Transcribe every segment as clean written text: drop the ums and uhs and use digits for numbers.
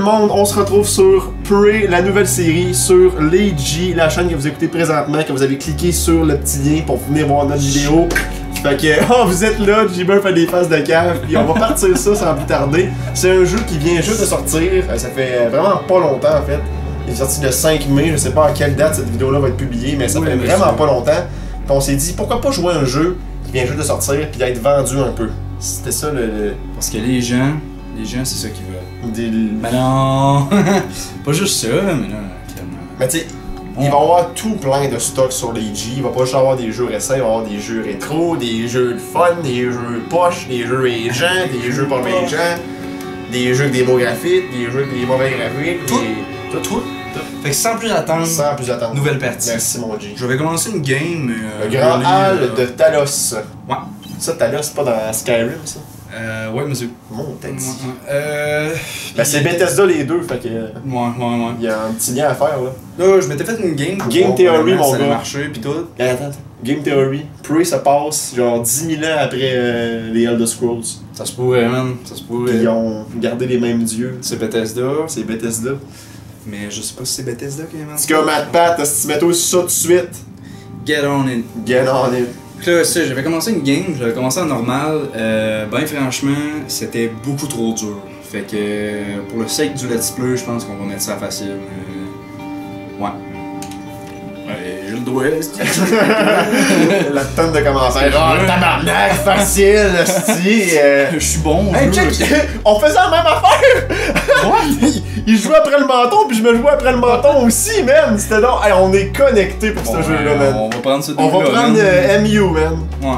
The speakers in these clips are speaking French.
monde, on se retrouve sur Prey, la nouvelle série sur Leiji, la chaîne que vous écoutez présentement, que vous avez cliqué sur le petit lien pour venir voir notre vidéo. Fait que, oh, vous êtes là, J-Bur fait des faces de cave, puis on va partir ça sans plus tarder. C'est un jeu qui vient juste de sortir, ça fait vraiment pas longtemps en fait. Il est sorti le 5 mai, je sais pas à quelle date cette vidéo-là va être publiée, mais ça fait vraiment pas longtemps. Puis on s'est dit, pourquoi pas jouer un jeu qui vient juste de sortir, puis d'être vendu un peu. C'était ça le... Parce que les gens, c'est ça qu'ils veulent. Mais non! Pas juste ça, mais là, clairement. Mais tu sais, il va y avoir tout plein de stocks sur Leiji. Il va pas juste avoir des jeux récents, il va y avoir des jeux rétro, des jeux de fun, des jeux poches, des jeux agents, des jeux pas agents, des jeux avec des mots graphiques, des jeux avec des mauvais graphiques. Tout. Fait que sans plus attendre, nouvelle partie. Merci mon G. Je vais commencer une game. Le grand hall de Talos. Ouais. Ça, Talos, c'est pas dans Skyrim, ça? Ouais, monsieur. Mon texte. Ben, c'est Bethesda les deux, fait que. Ouais. Il y a un petit lien à faire, là. Là, je m'étais fait une game. Game Theory, mon gars. Ça a marché, pis tout. Attends. Game Theory. Prey, ça passe genre 10 000 ans après les Elder Scrolls. Ça se pourrait, man. Ça se pourrait. Ils ont gardé les mêmes dieux. C'est Bethesda. C'est Bethesda. Mais je sais pas si c'est Bethesda qui est man. C'est comme Matt Pat, si tu mets toi ça tout de suite. Get on it. Get on it. Là, ça, j'avais commencé une game, j'avais commencé en normal. Ben franchement, c'était beaucoup trop dur. Fait que pour le sake du let's play, je pense qu'on va mettre ça facile. Ouais. J'ai le droit, la tonne de commentaires. Oh, tabarnak, facile, esti. Je suis bon. Hey, check, on faisait la même affaire! What? Il jouait après le menton, puis je me jouais après le menton aussi, man! C'était donc. Hey, on est connectés pour ce jeu-là, man. On va prendre ce On va prendre MU, man. Ouais.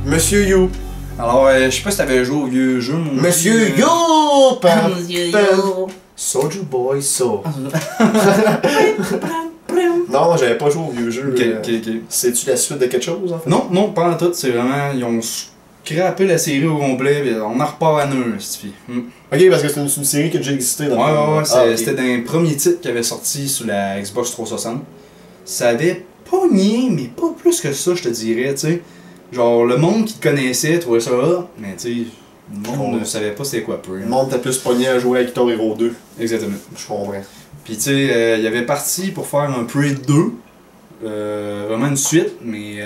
Monsieur You. Alors, je sais pas si t'avais joué au vieux jeu, mon Monsieur You! Monsieur You! Soulja Boy, so. Non, j'avais pas joué au vieux jeu. Ok. C'est-tu la suite de quelque chose, en fait? Non, pas en tout. C'est vraiment. Ils ont scrappé la série au complet, pis on en repart à neuf, cette fille. Ok, parce que c'est une série qui a déjà existé dans le Ouais, okay. C'était d'un premier titre qui avait sorti sur la Xbox 360. Ça avait pogné, mais pas plus que ça, je te dirais, tu sais. Genre, le monde qui te connaissait trouvait ça là, mais tu sais, le monde ne savait pas c'était quoi Prey. Le monde t'a plus pogné à jouer avec Guitar Hero 2. Exactement. Je comprends. Puis tu sais, il avait parti pour faire un Prey 2, vraiment une suite, mais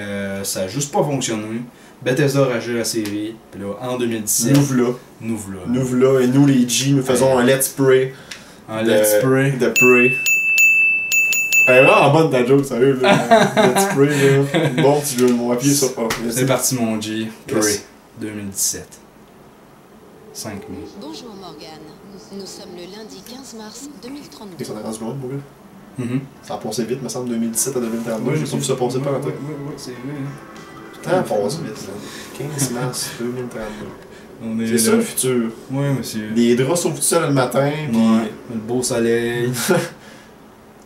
ça a juste pas fonctionné. Bethesda a ragé la série, puis là, en 2017... Nous v'là, et nous les G, nous faisons un Let's Play. De Prey. Elle est vraiment bonne ta joke, sérieux, là. Let's Play, là. Bon, tu veux m'appuyer sur A. C'est parti, mon G. Prey 2017. 5 mai. Bonjour Morgane. Nous sommes le lundi 15 mars 2032. Ça a rendu loin, mon gars. Ça a passé vite, me semble, 2017 à 2032. J'ai pas vu ça passer par un truc. Ouais, c'est vrai. Putain, passe vite, là. 15 mars 2032. C'est ça le futur. Oui, monsieur. Les draps sont tout seuls le matin, pis... Ouais, le beau soleil.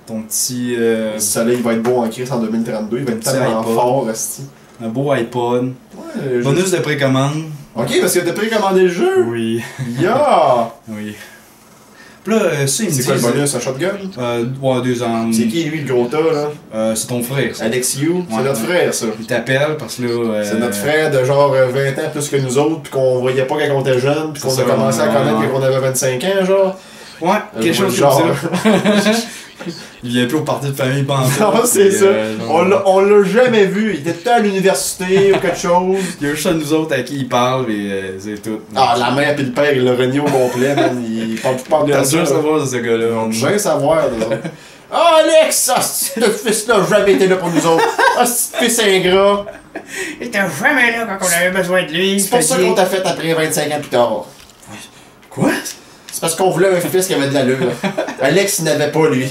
Ton petit... Le soleil va être beau en crise en 2032, il va être tellement fort, esti. Un beau iPod. Ouais, bonus de précommande. Ok, parce que t'as précommandé le jeu? Oui. Yeah! Oui. Pis là, ça, il me dit... C'est quoi le bonus? Un shotgun? Ouais, 2 ans. C'est qui lui, le gros tas, là? C'est ton frère, ça. Alex You? C'est notre frère, ça. Il t'appelle parce que là... C'est notre frère de genre 20 ans plus que nous autres, pis qu'on voyait pas quand on était jeune, pis qu'on a commencé à connaître quand on avait 25 ans, genre. Ouais, quelque chose comme ça. Il vient plus au parti de famille pendant. Non, c'est ça. On l'a jamais vu. Il était tout à l'université ou quelque chose. Il y a juste à nous autres à qui il parle, et c'est tout. Ah, la mère pis le père, il l'a renié au complet, man. Il parle plus pas de ça. On a besoin de savoir de ce gars-là. On a besoin de savoir, nous autres. Ah, Alex! Ah, ce fils-là a jamais été là pour nous autres. Ah, ce fils ingrat. Il était jamais là quand on avait besoin de lui. C'est pour ça qu'on t'a fait après 25 ans plus tard. Quoi? C'est parce qu'on voulait un fils qui avait de l'allure. Alex, il n'avait pas, lui.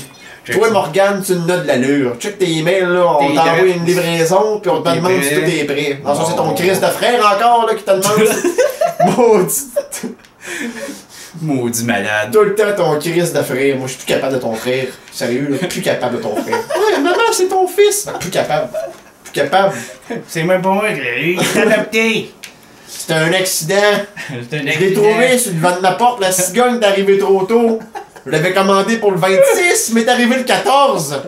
Toi, Morgane, tu n'as de l'allure. Check tes emails, là, on t'envoie une livraison, puis on te demande si tout est prêt. Non, ça, c'est ton Chris de frère encore, là, qui te demande. Maudit. Maudit malade. Tout le temps, ton Chris de frère. Moi, je suis plus capable de ton frère. Sérieux, là, plus capable de ton frère. Ouais, maman, c'est ton fils. Plus capable. Plus capable. C'est même pas moi qui l'ai eu, il est adopté. C'était un accident. C'est un Je l'ai trouvé sur le vent de ma porte, la cigogne est arrivée trop tôt. Je l'avais commandé pour le 26, mais t'es arrivé le 14.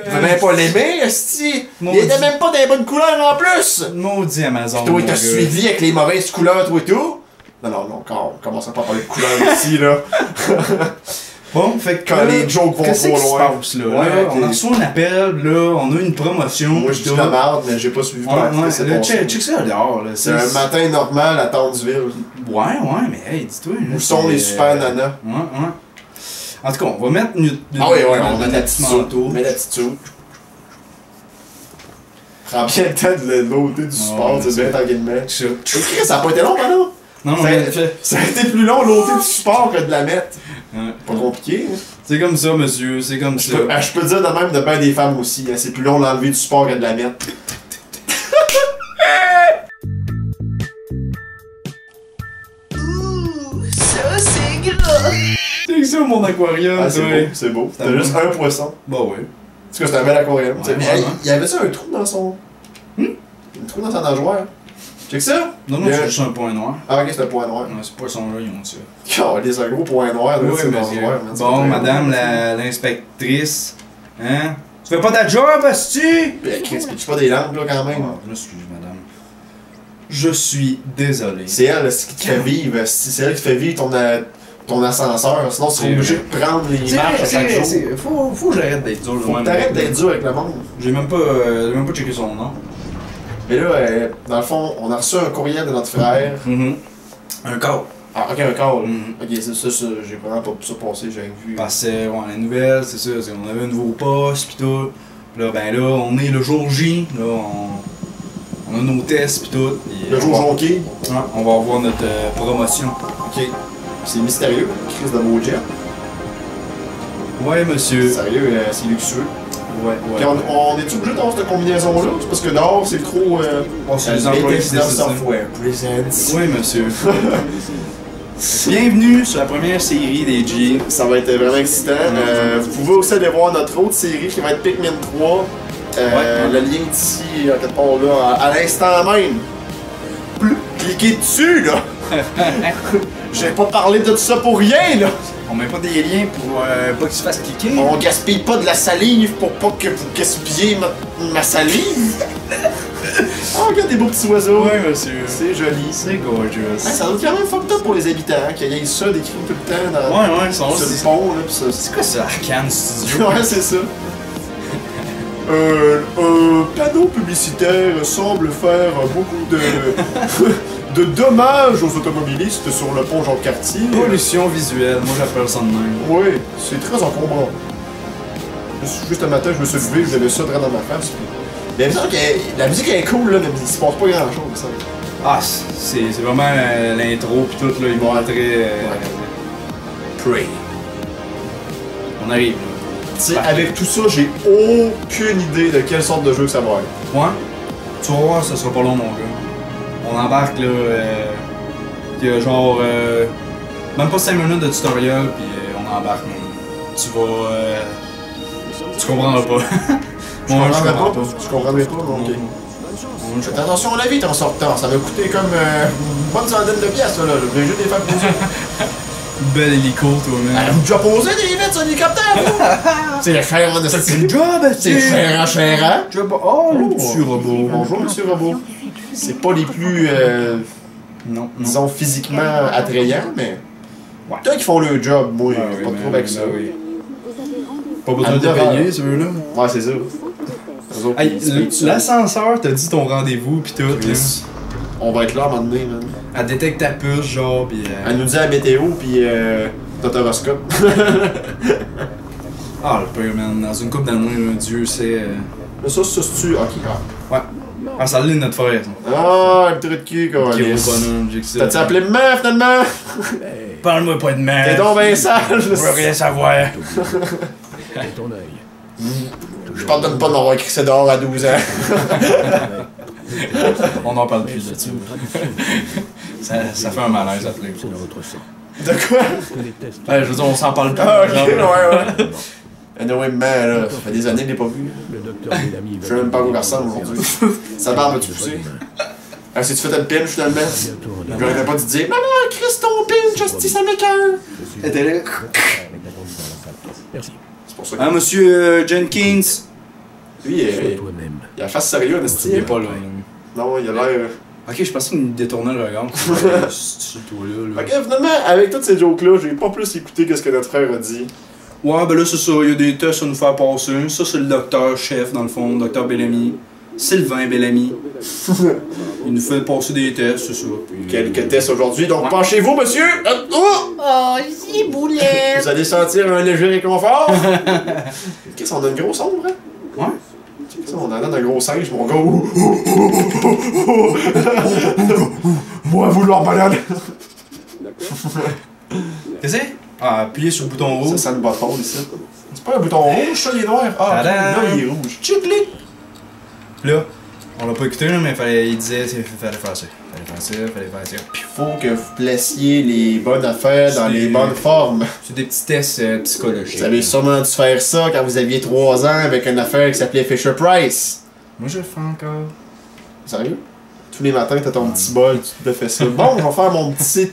Je veux même pas l'aimer, esti. Il était même pas des bonnes couleurs en plus. Maudit Amazon. Toi, t'as suivi avec les mauvaises couleurs, toi et tout. Non, quand on commence pas à parler de couleur ici, là. Bon, fait que Quand les jokes vont qu'est-ce trop qui se loin. passe, là? Ouais, Là, ok. on a reçu un appel, là, on a une promotion. Moi, je dis de la merde, mais j'ai pas suivi Ouais, comment c'est là, passé. check ça dehors, là. C'est un matin normal à Townsville. Ouais, mais hey, dis-toi. là, Où sont c'est, les super nanas? Ouais. En tout cas, on va mettre une. Ah oui, on met la petite petite manteau. soupe. Mets la petite soupe. Prends bien le temps de l'ôter du support, Ouais, c'est bien tant guillemets. Ça. Chris, ça a pas été long, maintenant. Non, Ça, mais ça a été plus long l'ôter du support que de la mettre. ouais. Pas compliqué. Hein. C'est comme ça, monsieur, c'est comme ça. Je peux dire de même de bien des femmes aussi. Hein. C'est plus long l'enlever du support que de la mettre. Ça, c'est gras. C'est ça, mon aquarium, Ah, c'est toi. beau, c'est beau. C'est T'as beau. juste un poisson. Bah ouais. Parce que c'est un bel aquarium. Ouais, Tu sais, mais vraiment. il y avait ça un trou dans son. Un trou dans sa nageoire. Check ça? Non, Il y a- c'est juste un point noir. Ah, ok, c'est un point noir. Ouais, ces poissons-là, ils ont ça. Oh, les un gros point noir, là, Oui, c'est monsieur. nageoire, man. Bon, madame l'inspectrice. Hein? Tu fais pas ta job, asti? Puis, Chris, pitch pas des lampes, là, quand même. Ah, je m'excuse, madame. Je suis désolé. C'est elle qui te fait vivre. C'est elle qui te fait vivre ton ascenseur. Sinon, tu serais C'est obligé vrai. de prendre les marches à chaque jour. Faut que j'arrête d'être dur. Faut que t'arrêtes d'être dur avec le monde. J'ai même pas checké son nom. Mais là, dans le fond, on a reçu un courriel de notre frère. Un code. Ah, ok, un call. Mhm. Ok, c'est ça, j'ai vraiment pas pu ça passer, j'avais vu. Parce que, ouais, la nouvelle, c'est ça, c'est qu'on avait un nouveau poste, pis tout. Pis là, ben là, on est le jour J, là, on a nos tests, pis tout. Pis, Le jour jonqué. Ouais, on va avoir notre promotion. Ok. C'est mystérieux, Chris de beau jet. Ouais, monsieur. Sérieux, c'est luxueux. Ouais, Puis on est-tu obligé d'avoir cette combinaison-là? C'est parce que dehors, c'est trop. c'est les employés qui décident ça. Software presents. Oui, monsieur. Bienvenue sur la première série des G. Ça va être vraiment excitant. Vous pouvez aussi aller voir notre autre série qui va être Pikmin 3. Ouais. Le lien est ici, quelque part là, à l'instant même. Cliquez dessus, là! J'ai pas parlé de tout ça pour rien, là! On met pas des liens pour pas qu'ils se fassent cliquer. On gaspille pas de la salive pour pas que vous gaspillez ma salive! Oh, regarde des beaux petits oiseaux! Ouais, monsieur. C'est joli. C'est gorgeous. Ah, ça doit être quand même fucked up pour les habitants, hein, qu'il y ait ça décrit tout le temps dans Ouais, ils sont sur là. le pont, là, pis ça. C'est quoi ça, Arcane Studio? Ouais, c'est ça. Un panneau publicitaire semble faire beaucoup de dommages aux automobilistes sur le pont Jean-Cartier. Pollution visuelle, moi j'appelle ça de même. Oui, c'est très encombrant. Juste un matin, je me suis levé, j'avais ça droit dans ma face. Mais il me semble que la musique est cool, là, mais il se passe pas grand-chose, ça. Ah, c'est vraiment l'intro pis tout, là, ils vont entrer. Pray. On arrive, là. Tu sais, avec tout ça, j'ai aucune idée de quelle sorte de jeu que ça va être. Ouais? Tu vas voir, ça sera pas long, mon gars. On embarque, là, il y a genre, même pas 5 minutes de tutoriel, pis on embarque, man. Tu vas, tu comprendras pas. Je Moi, comprendrais comprends pas. Je comprendrais pas, non, ok. Faites attention à la vie en sortant, ça m'a coûté comme une bonne centaine de pièces, là. J'ai juste des faire poser. Bel hélico, toi, man. Vous déjà posé des vitres sur l'hélicoptère, vous? C'est cher en C'est esti. le job, C'est cher, hein? Tu veux pas. Oh, le petit robot. Bonjour, monsieur Robot. C'est pas les plus, Non, disons, physiquement attrayants, mais. Toi qui font le job, moi, j'ai pas trop avec ça. Oui. Pas besoin de À payer, ceux-là. Ouais, c'est ça. Eux autres, Hey, ils se payent tout l'ascenseur t'a dit ton rendez-vous pis tout, là. seuls. On va être là à un moment donné, man. Elle détecte ta puce, genre, pis. Elle nous dit la météo, pis notre Ah, le pire, man. Dans une coupe d'années, là, Dieu sait. Mais ça, c'est-tu. Ok, Ouais. Ah, ça l'est notre frère, ça. Ah, le truc de cul, quoi. Qui est au bonhomme, j'ai que ça. T'as-tu appelé maman, finalement? Parle-moi pas de T'es merde. donc ben sage, Je veux rien savoir. Je pardonne pas d'avoir écrit ça dehors à 12 ans. On n'en parle plus de ça. Ça fait un malaise à appeler. De quoi? Ouais, je veux dire, on s'en parle plus. Ah, ok, genre. ouais. Anyway, maman, là, ça fait des années que je l'ai pas vu. Je sais même pas à quoi il ressemble aujourd'hui. Sa barbe a-tu poussé? Ah, c'est-tu fait une pinch, finalement? J'aurais pas dû dire, maman, Chris, ton pinch, hostie, ça m'écoeure. Elle était là. C'est pour ça que. Hein, monsieur Jenkins? Lui, il a la face sérieuse, hostie. Il est pas là. Non, il a l'air. Ok, je pensais qu'il me détournait le regard. C'est toi là. Fait que finalement, avec toutes ces jokes-là, j'ai pas plus écouté que ce que notre frère a dit. Ouais, ben là, c'est ça. Il y a des tests à nous faire passer. Ça, c'est le docteur-chef, dans le fond, docteur Bellamy. Sylvain Bellamy. Il nous fait passer des tests, c'est ça. Puis, Quelques tests aujourd'hui, donc Ouais. penchez-vous, monsieur! Oh! Oh, ciboulette! Vous allez sentir un léger réconfort. Qu'est-ce qu'on a une grosse ombre, hein? Ouais. Qu'est-ce qu'on a un gros singe, mon gars? Moi, vouloir malade! Qu'est-ce que c'est? Ah, appuyez sur le bouton Ça rouge. sent le bâton ici. C'est pas un bouton rouge, ça, il est noir. Ah, ok, Tadam! là, il est rouge. Tchic-clic! Là, on l'a pas écouté, là, mais il disait fallait faire ça. Fallait faire ça. Puis faut que vous placiez les bonnes affaires dans les bonnes formes. C'est des petits tests psychologiques. Vous avez sûrement dû faire ça quand vous aviez 3 ans avec une affaire qui s'appelait Fisher Price. Moi, je le fais encore. Sérieux? Tous les matins, t'as ton petit bol, tu te fais ça. Bon, on va faire mon petit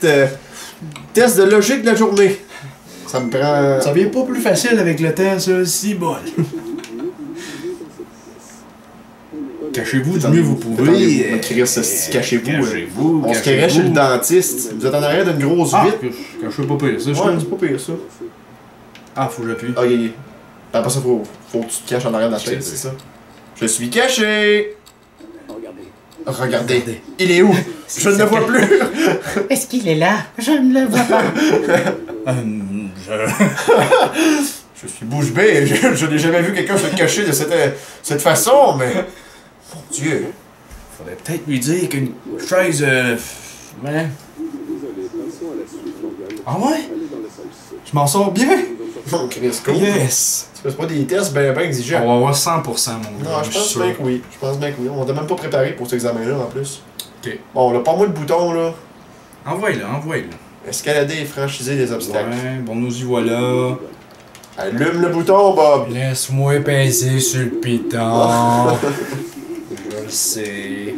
test de logique de la journée. Ça me prend... Ça devient pas plus facile avec le temps, ça, si bon. Cachez-vous du mieux vous pouvez. Cachez-vous. On se carrait chez le dentiste. Vous êtes en arrière d'une grosse Ah, vitre. cachez pas pire, ça, je Ouais, pense. c'est pas pire ça. Ah, faut que j'appuie. Ok, ok. Puis après ça, faut que tu te caches en arrière de la chaise, c'est ça? Je suis caché! Regardez. Il est où? Je ne le vois plus! Est-ce qu'il est là? Je ne le vois pas. Je suis bouche bée, je n'ai jamais vu quelqu'un se cacher de cette façon, mais... Mon Dieu! Faudrait peut-être lui dire qu'une chaise. Ouais. Ah ouais? Je m'en sors bien? Non, Chris, cool. Yes! C'est pas des tests ben exigeants. On va avoir 100%, mon gars. Non, je pense bien que oui. Je pense bien que oui. On t'a même pas préparé pour cet examen-là, en plus. Ok. Bon, là, pas moi le bouton, là. Envoie-le, envoie-le. Escalader et franchiser les obstacles. Ouais, bon, nous y voilà. Allume le bouton, Bob. Laisse-moi peser sur le piton. Je le sais.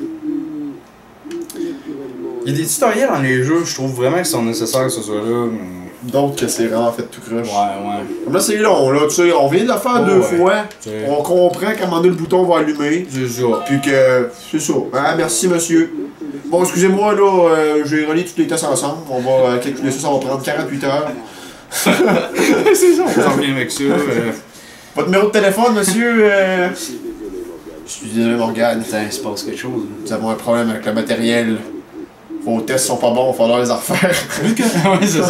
Il y a des tutoriels dans les jeux, je trouve vraiment qu'ils sont nécessaires que ce soit là. D'autres que c'est vraiment fait tout croche. Ouais. Comme là, c'est long, là. Tu sais, on vient de le faire Oh, 2 ouais. fois. C'est On comprend qu'à un moment donné, le bouton va allumer. ça. Puis que. C'est ça. Ah, merci, monsieur. Bon, excusez-moi, là, j'ai relié tous les tests ensemble. On va calculer ça, ça va prendre 48 heures. C'est ça, on s'en vient avec ça. Votre numéro de téléphone, monsieur? Je suis désolé, Morgane. Putain, il se passe quelque chose. Nous avons un problème avec le matériel. Vos tests sont pas bons, il va falloir les refaire. Ouais, c'est ça.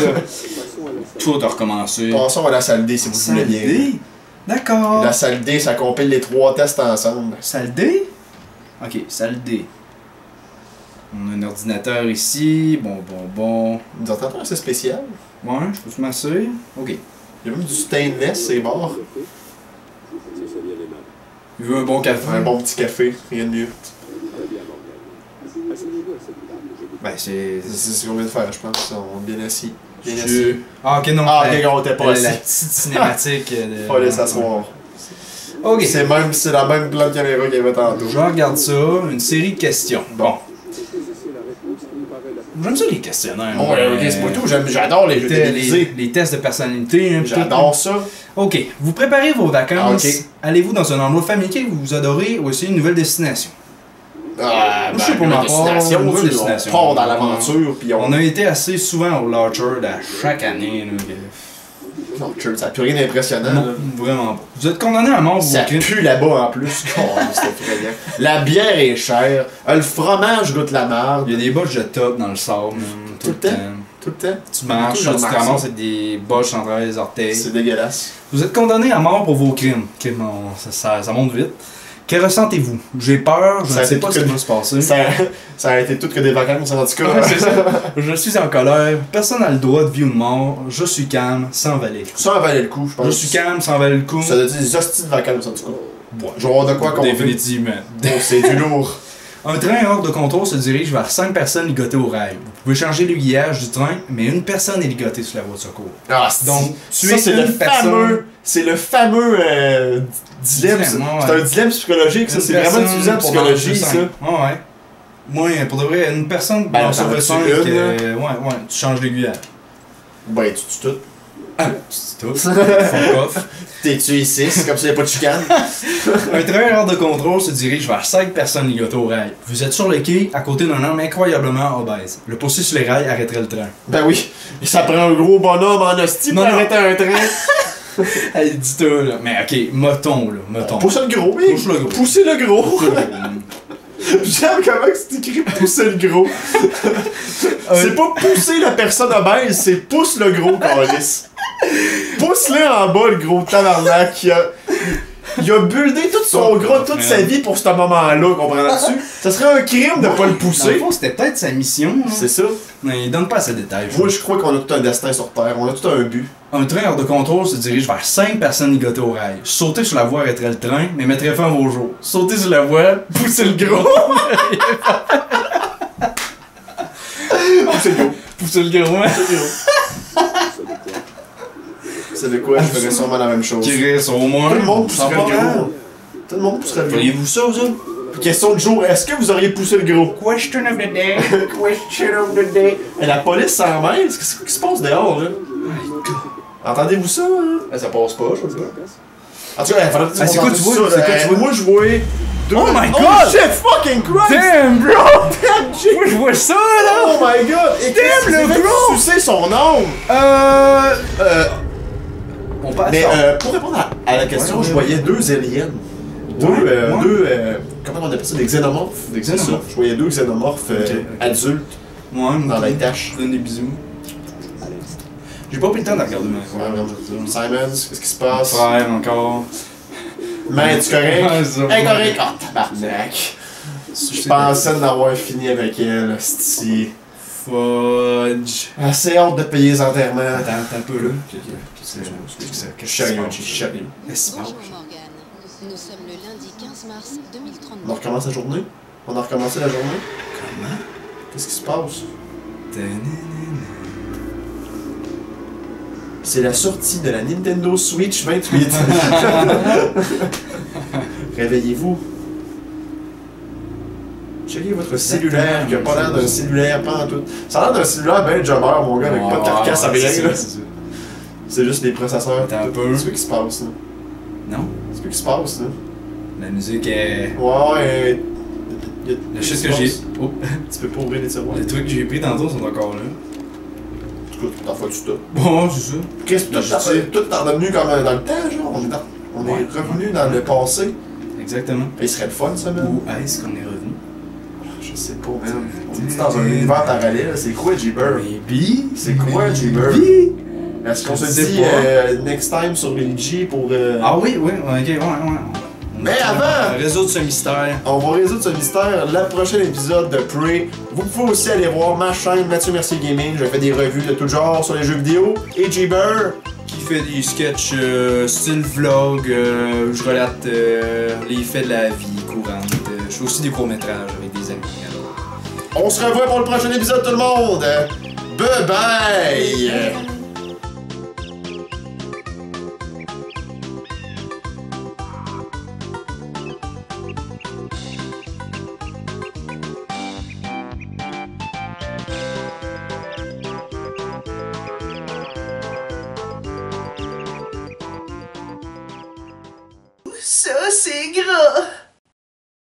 Tout a recommencé. Passons à la salle D si vous voulez bien. D'accord. La salle D, ça compile les 3 tests ensemble. Salle D? Ok, salle D. On a un ordinateur ici. Bon. Des ordinateurs assez spécial. Ouais, je peux te masser. Ok. Il y a même du stainless, ces bords. Il veut un bon café. Un bon petit café, rien de mieux. Ben, c'est. C'est ce qu'on vient de faire, je pense. On est bien assis. Bien assis. Ah, ok, non. Ah, ok, on était pas la assis. petite cinématique. Fallait s'asseoir. Ok. C'est la même plan de caméra qu'il y avait tantôt. Je regarde ça. Une série de questions. Bon. J'aime ça les questionnaires. Bon, ouais, ok, c'est pas tout. J'adore les jeux télévisés. les tests de personnalité. Hein, J'adore ça. Ok, vous préparez vos vacances. Ah, ok. Allez-vous dans un endroit familier que vous adorez ou essayez une nouvelle destination? Ah, Je sais pour ma part, destination, une tu- destination. on part dans l'aventure, puis On a été assez souvent au Larcher à chaque année. Là, Non, ça n'a plus rien d'impressionnant. non, là. vraiment pas. Vous êtes condamné à mort, vous Ça pue là-bas en plus. Oh, c'était effrayant. La bière est chère. Le fromage goûte la marde. Il y a des botches de top dans le sable, man, tout le temps. Tout le temps. Tu marches, Tout, tu je te remarque ramasses ça. avec des botches en travers les orteils. C'est dégueulasse. Vous êtes condamné à mort pour vos crimes. Ok, bon, ça monte vite. Que ressentez-vous? J'ai peur, je Ça a ne sais été pas tout ce qui que- va se passer. Ça a été tout que des vacances en tout cas. Ouais, c'est ça. Je suis en colère. Personne n'a le droit de vie ou de mort. Je suis calme, sans valer le coup. Ça en valait le coup, je pense. Je suis calme, sans valer le coup. Ça doit être des hosties de vacances en tout cas. Ouais. Je vais avoir de quoi compter. Définitivement. Bon, c'est du lourd. Un train hors de contrôle se dirige vers 5 personnes ligotées au rail. Vous pouvez changer l'aiguillage du train, mais une personne est ligotée sur la voie de secours. Ah, Donc, ça, tuer c'est une le personne- fameux. C'est le fameux dilemme. Dilemme, C'est ouais. un dilemme psychologique, ça. Une C'est vraiment personne utilisé en pour psychologie, manger ça. cinq. Ouais. Moi, pour de vrai, une personne Ben, en t'en sauver as-tu 5, une, ouais, tu changes l'aiguillage. Ben, tu tues tout. Ah, c'est tout. Fuck off. T'es-tu ici? C'est comme ça, y'a pas de chicane. Un travailleur de contrôle se dirige vers 5 personnes ligotées au rail. Vous êtes sur le quai, à côté d'un homme incroyablement obèse. Le pousser sur les rails arrêterait le train. Ben oui, ça prend un gros bonhomme en hostie pour Non, non. arrêter un train. Elle dit tout, là. Mais ok, motons, là. Motons. Pousse le gros, oui. Pousse le gros. Pousser le gros. Pousse le gros. J'aime comment que c'est écrit pousser le gros. C'est pas pousser la personne obèse, c'est pousse le gros, Carlis. Pousse-le en bas, le gros tabarnak. Il a buildé tout son gras toute sa vie pour ce moment-là, comprends-tu? Ça serait un crime de pas le Dans le pousser. fond, c'était peut-être sa mission. Là. C'est ça. Mais il donne pas assez de détails. Moi, je crois qu'on a tout un destin sur Terre. On a tout un but. Un train hors de contrôle se dirige vers 5 personnes ligotées au rail. Sauter sur la voie arrêterait le train, mais mettrait fin au jour. Sauter sur la voie, pousser le gros. Pousser le gros. Pousser le gros, hein. C'est de quoi? Je ferais sûrement la même chose. Qui reste au moins. Tout le monde pousserait Ça va, le hein. gros. Tout le monde pousserait le gros. Feriez-vous ça, vous autres? Question de jour, est-ce que vous auriez poussé le gros? Question of the day. Question of the day. Et la police s'en mêle? Qu'est-ce qui se passe dehors, là? Entendez-vous ça, hein? Ça passe pas, je veux dire. En tout cas, il faudrait que Ah, c'est quoi tu vois? ça, C'est quoi là. tu vois? Moi, je vois deux... Oh my Oh God! shit, fucking Christ! Damn, bro! Damn, shit! Moi, je vois ça, là! Oh my god! Et Damn, le bro! sucer son nom! On passe Mais ça. pour répondre à la question, Ouais, je ouais. voyais deux aliens. Comment on appelle ça? Des xénomorphes. Des C'est ça. xénomorphes. Je voyais deux xénomorphes Ok. adultes Ouais, dans la tâche. Je donne des bisous. J'ai pas pris le temps de regarder ma Ouais, vraiment. Simons, qu'est-ce qui se passe? Frère, encore. Man, tu correct? Ouais, ça. Incorrect! Oh, tabarnak! Je pensais de l'avoir fini avec elle, hostie. Fudge. Assez hâte de payer les enterrements. Attends un peu, là. Je suis sérieux, je suis sérieux. Laisse-moi. Bonjour Morgane. Nous sommes le lundi 15 mars On 2032. recommence la journée? On a recommencé la journée? Comment? Qu'est-ce qui se passe? C'est la sortie de la Nintendo Switch 28. Réveillez-vous. Checkez votre cellulaire qui a pas l'air d'un cellulaire, pas en tout. Ça a l'air d'un cellulaire ben jobber, mon gars, avec pas de carcasse à rien. Là. C'est juste les processeurs. Attends un peu. C'est quoi qui se passe là? Non? C'est quoi qui se passe là? La musique est. Ouais, Le shit que j'ai. Oh! Tu peux pas ouvrir les tiroirs. Les trucs que j'ai pris tantôt sont encore là. En tout cas, t'en fais du top. Bon, c'est ça. Qu'est-ce que tout est revenu comme dans le temps, genre? On est Ouais. revenu dans le passé. Exactement. Il serait le fun, ça, man. Où est-ce qu'on est revenu? Je sais pas, man. On est dans un univers parallèle. C'est quoi, J-Bird? Maybe. C'est quoi, J-Bird? Maybe. Est-ce qu'on Je se sais dit pas. next time sur les G pour. Ah oui, oui, ok, ouais. Mais avant! Résoudre ce mystère. On va résoudre ce mystère le prochain épisode de Prey. Vous pouvez aussi aller voir ma chaîne Mathieu Mercier Gaming. Je fais des revues de tout genre sur les jeux vidéo. Et J-Bird. Qui fait des sketchs style vlog, où je relate les faits de la vie courante. Je fais aussi des courts-métrages avec des amis. Alors. On se revoit pour le prochain épisode, tout le monde. Bye bye! Ça, c'est gras.